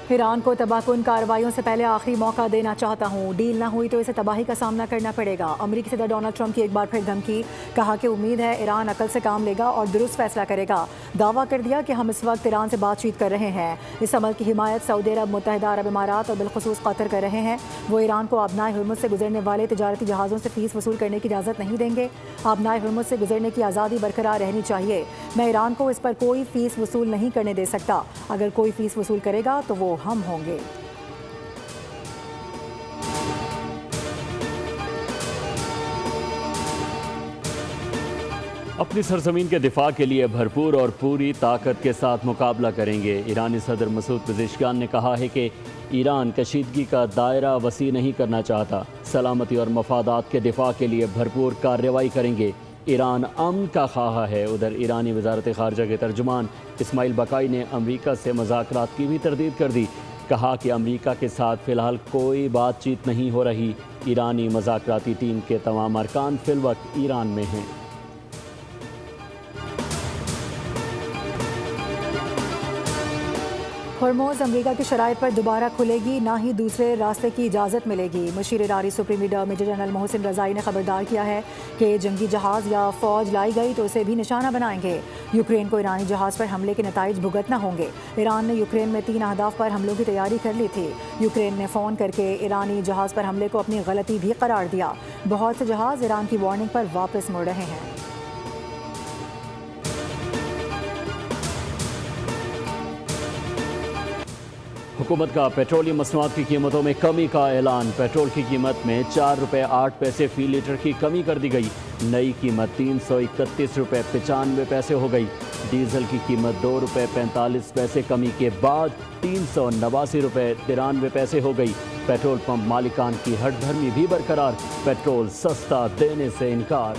ایران کو تباہ کن کارروائیوں سے پہلے آخری موقع دینا چاہتا ہوں، ڈیل نہ ہوئی تو اسے تباہی کا سامنا کرنا پڑے گا۔ امریکی صدر ڈونلڈ ٹرمپ کی ایک بار پھر دھمکی، کہا کہ امید ہے ایران عقل سے کام لے گا اور درست فیصلہ کرے گا۔ دعویٰ کر دیا کہ ہم اس وقت ایران سے بات چیت کر رہے ہیں۔ اس عمل کی حمایت سعودی عرب، متحدہ عرب امارات اور بالخصوص قطر کر رہے ہیں۔ وہ ایران کو آبنائے ہرمز سے گزرنے والے تجارتی جہازوں سے فیس وصول کرنے کی اجازت نہیں دیں گے۔ آبنائے ہرمز سے گزرنے کی آزادی برقرار رہنی چاہیے۔ میں ایران کو اس پر کوئی فیس وصول نہیں کرنے دے سکتا۔ اگر کوئی فیس وصول کرے گا تو وہ ہم ہوں گے۔ اپنی سرزمین کے دفاع کے لیے بھرپور اور پوری طاقت کے ساتھ مقابلہ کریں گے۔ ایرانی صدر مسعود پزشکیان نے کہا ہے کہ ایران کشیدگی کا دائرہ وسیع نہیں کرنا چاہتا، سلامتی اور مفادات کے دفاع کے لیے بھرپور کارروائی کریں گے۔ ایران امن کا خواہاں ہے۔ ادھر ایرانی وزارت خارجہ کے ترجمان اسماعیل بقائی نے امریکہ سے مذاکرات کی بھی تردید کر دی، کہا کہ امریکہ کے ساتھ فی الحال کوئی بات چیت نہیں ہو رہی۔ ایرانی مذاکراتی ٹیم کے تمام ارکان فی الوقت ایران میں ہیں۔ ہرموز امریکہ کی شرائط پر دوبارہ کھلے گی، نہ ہی دوسرے راستے کی اجازت ملے گی۔ مشیر اراری سپریم لیڈر میجر جنرل محسن رضائی نے خبردار کیا ہے کہ جنگی جہاز یا فوج لائی گئی تو اسے بھی نشانہ بنائیں گے۔ یوکرین کو ایرانی جہاز پر حملے کے نتائج بھگتنا ہوں گے۔ ایران نے یوکرین میں 3 اہداف پر حملوں کی تیاری کر لی تھی۔ یوکرین نے فون کر کے ایرانی جہاز پر حملے کو اپنی غلطی بھی قرار دیا۔ بہت سے جہاز ایران کی وارننگ پر واپس مڑ رہے ہیں۔ حکومت کا پیٹرولیم مصنوعات کی قیمتوں میں کمی کا اعلان۔ پیٹرول کی قیمت میں 4 روپے 8 پیسے فی لیٹر کی کمی کر دی گئی۔ نئی قیمت 331 روپے 95 پیسے ہو گئی۔ ڈیزل کی قیمت 2 روپے 45 پیسے کمی کے بعد 389 روپے 93 پیسے ہو گئی۔ پیٹرول پمپ مالکان کی ہٹ دھرمی بھی برقرار، پیٹرول سستا دینے سے انکار۔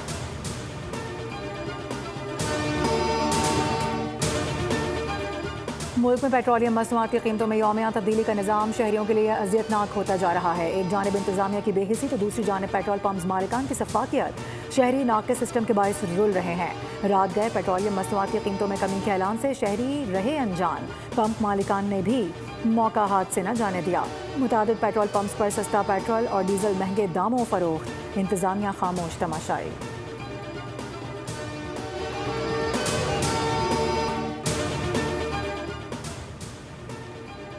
ملک میں پیٹرولیم مصنوعات کی قیمتوں میں یومیہ تبدیلی کا نظام شہریوں کے لیے اذیت ناک ہوتا جا رہا ہے۔ ایک جانب انتظامیہ کی بے حسی تو دوسری جانب پیٹرول پمپس مالکان کی سفاکیت۔ شہری ناقص سسٹم کے باعث رول رہے ہیں۔ رات گئے پیٹرولیم مصنوعات کی قیمتوں میں کمی کے اعلان سے شہری رہے انجان۔ پمپ مالکان نے بھی موقع ہاتھ سے نہ جانے دیا۔ متعدد پیٹرول پمپس پر سستا پیٹرول اور ڈیزل مہنگے داموں فروخت، انتظامیہ خاموش تماشائی۔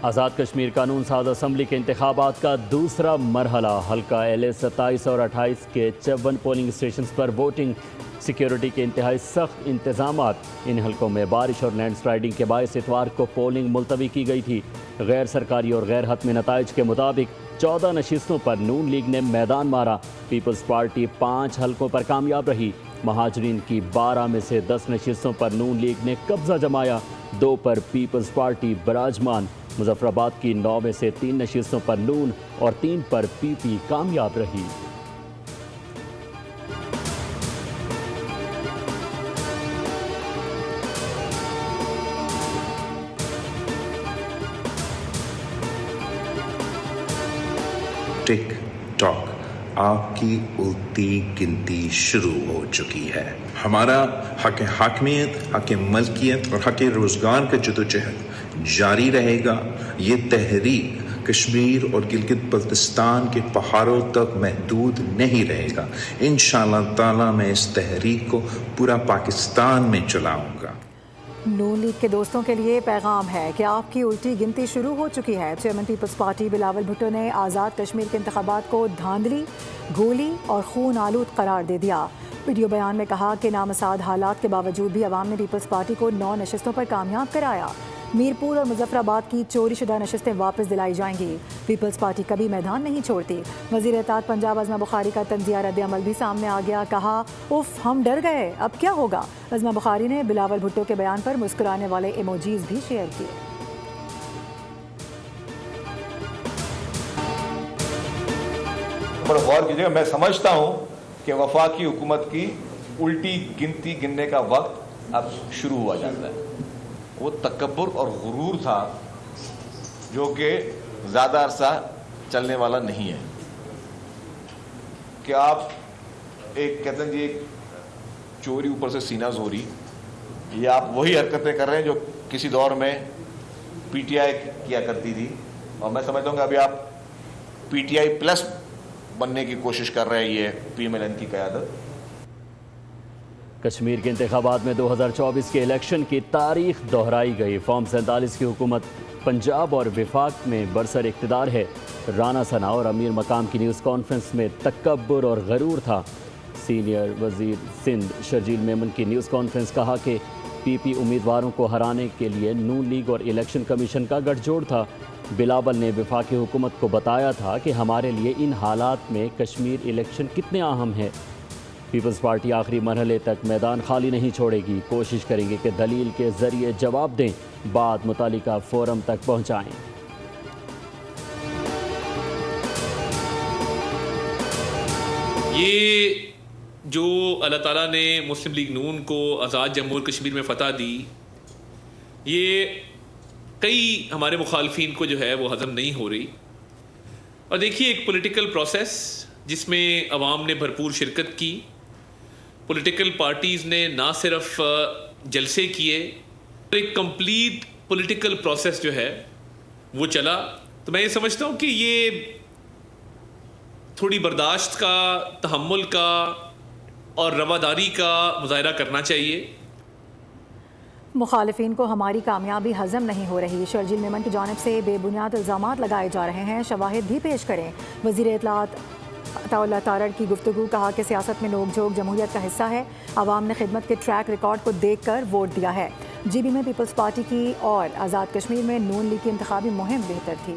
آزاد کشمیر قانون ساز اسمبلی کے انتخابات کا دوسرا مرحلہ۔ حلقہ LA 27 اور 28 کے 54 پولنگ اسٹیشنز پر ووٹنگ۔ سیکیورٹی کے انتہائی سخت انتظامات۔ ان حلقوں میں بارش اور لینڈ سلائیڈنگ کے باعث اتوار کو پولنگ ملتوی کی گئی تھی۔ غیر سرکاری اور غیر حتمی نتائج کے مطابق 14 نشستوں پر نون لیگ نے میدان مارا۔ پیپلز پارٹی 5 حلقوں پر کامیاب رہی۔ مہاجرین کی 12 میں سے 10 نشستوں پر نون لیگ نے قبضہ جمایا، 2 پر پیپلز پارٹی براجمان۔ مظفر آباد کی 9 میں سے 3 نشستوں پر نون اور 3 پر PP کامیاب رہی۔ ٹک ٹاک، آپ کی الٹی گنتی شروع ہو چکی ہے۔ ہمارا حق حاکمیت، حق ملکیت اور حق روزگار کا جدوجہد جاری رہے گا۔ یہ تحریک کشمیر اور گلگت بلتستان کے پہاڑوں تک محدود نہیں رہے گا۔ انشاءاللہ تعالی میں اس تحریک کو پورا پاکستان میں چلاؤں گا۔ نون لیگ کے دوستوں کے لیے پیغام ہے کہ آپ کی الٹی گنتی شروع ہو چکی ہے۔ چیئرمین پیپلز پارٹی بلاول بھٹو نے آزاد کشمیر کے انتخابات کو دھاندلی، گولی اور خون آلود قرار دے دیا۔ ویڈیو بیان میں کہا کہ نامساعد حالات کے باوجود بھی عوام نے پیپلز پارٹی کو 9 نشستوں پر کامیاب کرایا۔ میرپور اور مظفر آباد کی چوری شدہ نشستیں واپس دلائی جائیں گی۔ پیپلز پارٹی کبھی میدان نہیں چھوڑتی۔ وزیر اطاعت پنجاب عظمہ بخاری کا طنزیہ رد عمل بھی سامنے آ گیا، کہا اف ہم ڈر گئے، اب کیا ہوگا۔ عظمہ بخاری نے بلاول بھٹو کے بیان پر مسکرانے والے ایموجیز بھی شیئر کیے۔ پر غور کیجیے گا، میں سمجھتا ہوں کہ وفاقی حکومت کی الٹی گنتی گننے کا وقت اب شروع ہوا جاتا ہے۔ وہ تکبر اور غرور تھا جو کہ زیادہ عرصہ چلنے والا نہیں ہے، کہ آپ ایک کہتے ہیں جی ایک چوری اوپر سے سینہ زوری، یہ آپ وہی حرکتیں کر رہے ہیں جو کسی دور میں پی ٹی آئی کیا کرتی تھی، اور میں سمجھتا ہوں کہ ابھی آپ پی ٹی آئی پلس بننے کی کوشش کر رہے ہیں یہ پی ایم ایل این کی قیادت۔ کشمیر کے انتخابات میں 2024 کے الیکشن کی تاریخ دہرائی گئی۔ فارم 47 کی حکومت پنجاب اور وفاق میں برسر اقتدار ہے۔ رانا ثنا اور امیر مقام کی نیوز کانفرنس میں تکبر اور غرور تھا۔ سینئر وزیر سندھ شرجیل میمن کی نیوز کانفرنس کہا کہ پی پی امیدواروں کو ہرانے کے لیے نون لیگ اور الیکشن کمیشن کا گٹھ جوڑ تھا۔ بلاول نے وفاقی حکومت کو بتایا تھا کہ ہمارے لیے ان حالات میں کشمیر الیکشن کتنے اہم ہے۔ پیپلز پارٹی آخری مرحلے تک میدان خالی نہیں چھوڑے گی، کوشش کریں گے کہ دلیل کے ذریعے جواب دیں، بات متعلقہ فورم تک پہنچائیں۔ یہ جو اللہ تعالیٰ نے مسلم لیگ نون کو آزاد جمہور کشمیر میں فتح دی، یہ کئی ہمارے مخالفین کو جو ہے وہ ہضم نہیں ہو رہی۔ اور دیکھیے، ایک پولیٹیکل پروسیس جس میں عوام نے بھرپور شرکت کی، پولیٹیکل پارٹیز نے نہ صرف جلسے کیے، ایک کمپلیٹ پولیٹیکل پروسیس جو ہے وہ چلا۔ تو میں یہ سمجھتا ہوں کہ یہ تھوڑی برداشت کا، تحمل کا اور رواداری کا مظاہرہ کرنا چاہیے۔ مخالفین کو ہماری کامیابی ہضم نہیں ہو رہی، شرجیل میمن کی جانب سے بے بنیاد الزامات لگائے جا رہے ہیں، شواہد بھی پیش کریں۔ وزیر اطلاعات عطا اللہ تارڑ کی گفتگو، کہا کہ سیاست میں نوک جھوک جمہوریت کا حصہ ہے، عوام نے خدمت کے ٹریک ریکارڈ کو دیکھ کر ووٹ دیا ہے۔ جی بی میں پیپلز پارٹی کی اور آزاد کشمیر میں نون لیگ کی انتخابی مہم بہتر تھی۔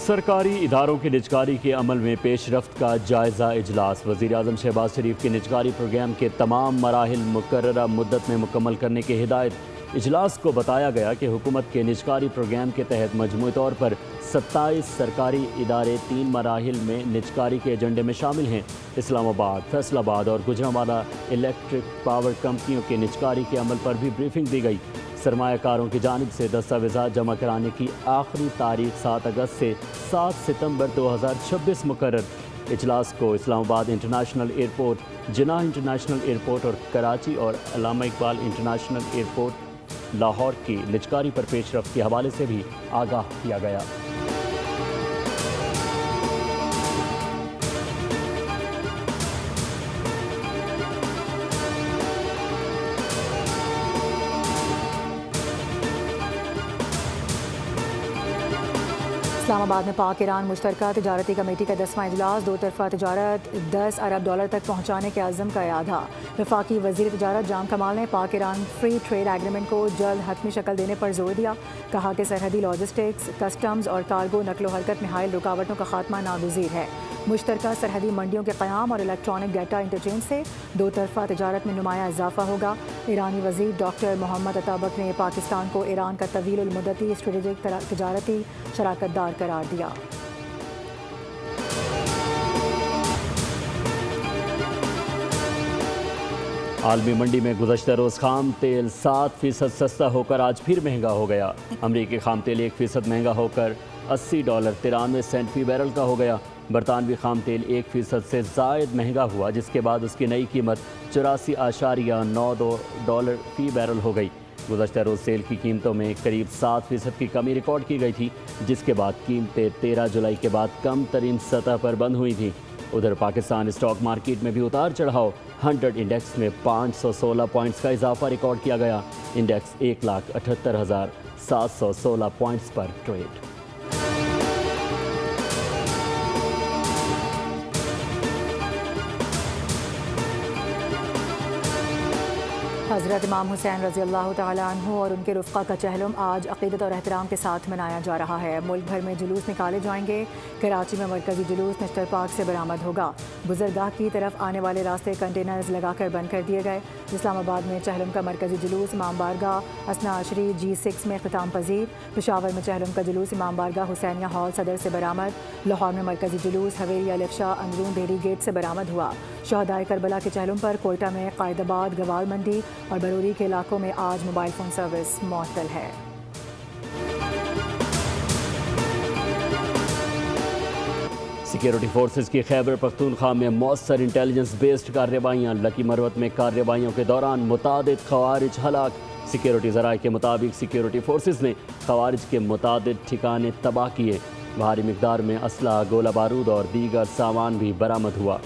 سرکاری اداروں کی نجکاری کے عمل میں پیش رفت کا جائزہ اجلاس۔ وزیر اعظم شہباز شریف کے نجکاری پروگرام کے تمام مراحل مقررہ مدت میں مکمل کرنے کی ہدایت۔ اجلاس کو بتایا گیا کہ حکومت کے نجکاری پروگرام کے تحت مجموعی طور پر 27 سرکاری ادارے 3 مراحل میں نجکاری کے ایجنڈے میں شامل ہیں۔ اسلام آباد، فیصل آباد اور گوجرانوالہ الیکٹرک پاور کمپنیوں کے نجکاری کے عمل پر بھی بریفنگ دی گئی۔ سرمایہ کاروں کی جانب سے دستاویزات جمع کرانے کی آخری تاریخ 7 اگست سے 7 ستمبر 2026 مقرر۔ اجلاس کو اسلام آباد انٹرنیشنل ایئرپورٹ، جناح انٹرنیشنل ایئرپورٹ اور کراچی اور علامہ اقبال انٹرنیشنل ایئرپورٹ لاہور کی نجکاری پر پیش رفت کے حوالے سے بھی آگاہ کیا گیا۔ اسلام آباد میں پاک ایران مشترکہ تجارتی کمیٹی کا 10واں اجلاس، 2 طرفہ تجارت 10 ارب ڈالر تک پہنچانے کے عزم کا اعادہ۔ وفاقی وزیر تجارت جام کمال نے پاک ایران فری ٹریڈ ایگریمنٹ کو جلد حتمی شکل دینے پر زور دیا، کہا کہ سرحدی لاجسٹکس، کسٹمز اور کارگو نقل و حرکت میں حائل رکاوٹوں کا خاتمہ ناگزیر ہے۔ مشترکہ سرحدی منڈیوں کے قیام اور الیکٹرانک ڈیٹا انٹرچینج سے 2 طرفہ تجارت میں نمایاں اضافہ ہوگا۔ ایرانی وزیر ڈاکٹر محمد عطابک نے پاکستان کو ایران کا طویل المدتی اسٹریٹجک تجارتی شراکت دار قرار دیا۔ عالمی منڈی میں گزشتہ روز خام تیل 7% سستا ہو کر آج پھر مہنگا ہو گیا۔ امریکی خام تیل 1% مہنگا ہو کر $80.93 فی بیرل کا ہو گیا۔ برطانوی خام تیل 1% سے زائد مہنگا ہوا، جس کے بعد اس کی نئی قیمت $84.92 فی بیرل ہو گئی۔ گزشتہ روز تیل کی قیمتوں میں قریب 7% کی کمی ریکارڈ کی گئی تھی، جس کے بعد قیمتیں 13 جولائی کے بعد کم ترین سطح پر بند ہوئی تھیں۔ ادھر پاکستان اسٹاک مارکیٹ میں بھی اتار چڑھاؤ، 100 انڈیکس میں 516 پوائنٹس کا اضافہ ریکارڈ کیا گیا۔ انڈیکس 1,78,716 پوائنٹس پر ٹریڈ۔ حضرت امام حسین رضی اللہ تعالیٰ عنہ اور ان کے رفقا کا چہلم آج عقیدت اور احترام کے ساتھ منایا جا رہا ہے۔ ملک بھر میں جلوس نکالے جائیں گے۔ کراچی میں مرکزی جلوس نشتر پارک سے برآمد ہوگا۔ گزرگاہ کی طرف آنے والے راستے کنٹینرز لگا کر بند کر دیے گئے۔ اسلام آباد میں چہلم کا مرکزی جلوس امام بارگاہ اسنا عشری G6 میں اختتام پذیر۔ پشاور میں چہلم کا جلوس امام بارگاہ حسینیہ ہال صدر سے برآمد۔ لاہور میں مرکزی جلوس حویلی الف شاہ اندرون دہلی گیٹ سے برآمد ہوا۔ شہدائے کربلا کے چہلم پر کوئٹہ میں قائد آباد، گوال منڈی اور بروری کے علاقوں میں آج موبائل فون سروس معطل ہے۔ سیکیورٹی فورسز کی خیبر پختونخوا میں مؤثر انٹیلیجنس بیسڈ کارروائیاں، لکی مروت میں کارروائیوں کے دوران متعدد خوارج ہلاک۔ سیکیورٹی ذرائع کے مطابق سیکیورٹی فورسز نے خوارج کے متعدد ٹھکانے تباہ کیے، بھاری مقدار میں اسلحہ، گولہ بارود اور دیگر سامان بھی برآمد ہوا۔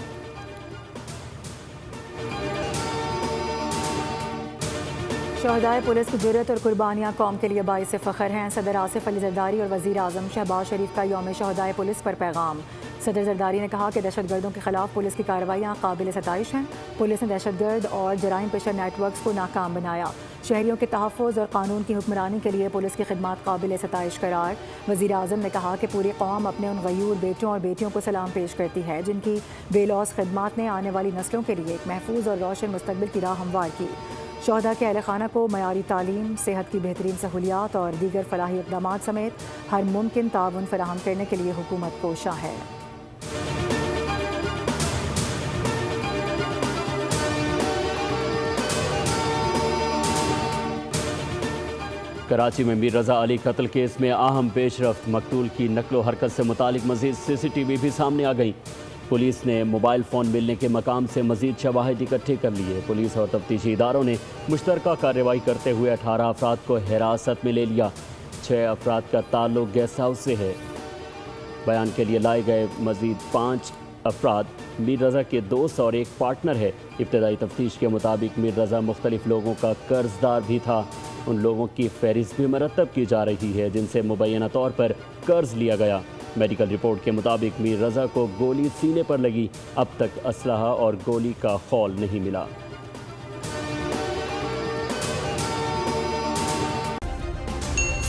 شہدائے پولیس کی جرأت اور قربانیاں قوم کے لیے باعث فخر ہیں۔ صدر آصف علی زرداری اور وزیر اعظم شہباز شریف کا یوم شہدائے پولیس پر پیغام۔ صدر زرداری نے کہا کہ دہشت گردوں کے خلاف پولیس کی کارروائیاں قابل ستائش ہیں۔ پولیس نے دہشت گرد اور جرائم پیشہ نیٹ ورکس کو ناکام بنایا۔ شہریوں کے تحفظ اور قانون کی حکمرانی کے لیے پولیس کی خدمات قابل ستائش قرار۔ وزیر اعظم نے کہا کہ پوری قوم اپنے ان غیور بیٹوں اور بیٹیوں کو سلام پیش کرتی ہے جن کی بے لوث خدمات نے آنے والی نسلوں کے لیے ایک محفوظ اور روشن مستقبل کی راہ ہموار کی۔ شہداء کے اہل خانہ کو معیاری تعلیم، صحت کی بہترین سہولیات اور دیگر فلاحی اقدامات سمیت ہر ممکن تعاون فراہم کرنے کے لیے حکومت کوشاں ہے۔ کراچی میں میر رضا علی قتل کیس میں اہم پیش رفت، مقتول کی نقل و حرکت سے متعلق مزید CCTV بھی سامنے آ گئی۔ پولیس نے موبائل فون ملنے کے مقام سے مزید شواہد اکٹھے کر لیے۔ پولیس اور تفتیشی اداروں نے مشترکہ کارروائی کرتے ہوئے 18 افراد کو حراست میں لے لیا۔ 6 افراد کا تعلق گیسٹ ہاؤس سے ہے۔ بیان کے لیے لائے گئے مزید 5 افراد میر رضا کے دوست اور ایک پارٹنر ہے۔ ابتدائی تفتیش کے مطابق میر رضا مختلف لوگوں کا قرض دار بھی تھا۔ ان لوگوں کی فہرست بھی مرتب کی جا رہی ہے جن سے مبینہ طور پر قرض لیا گیا۔ میڈیکل رپورٹ کے مطابق میر رضا کو گولی سینے پر لگی۔ اب تک اسلحہ اور گولی کا خول نہیں ملا۔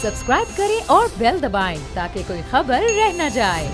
سبسکرائب کریں اور بیل دبائیں تاکہ کوئی خبر رہ نہ جائے۔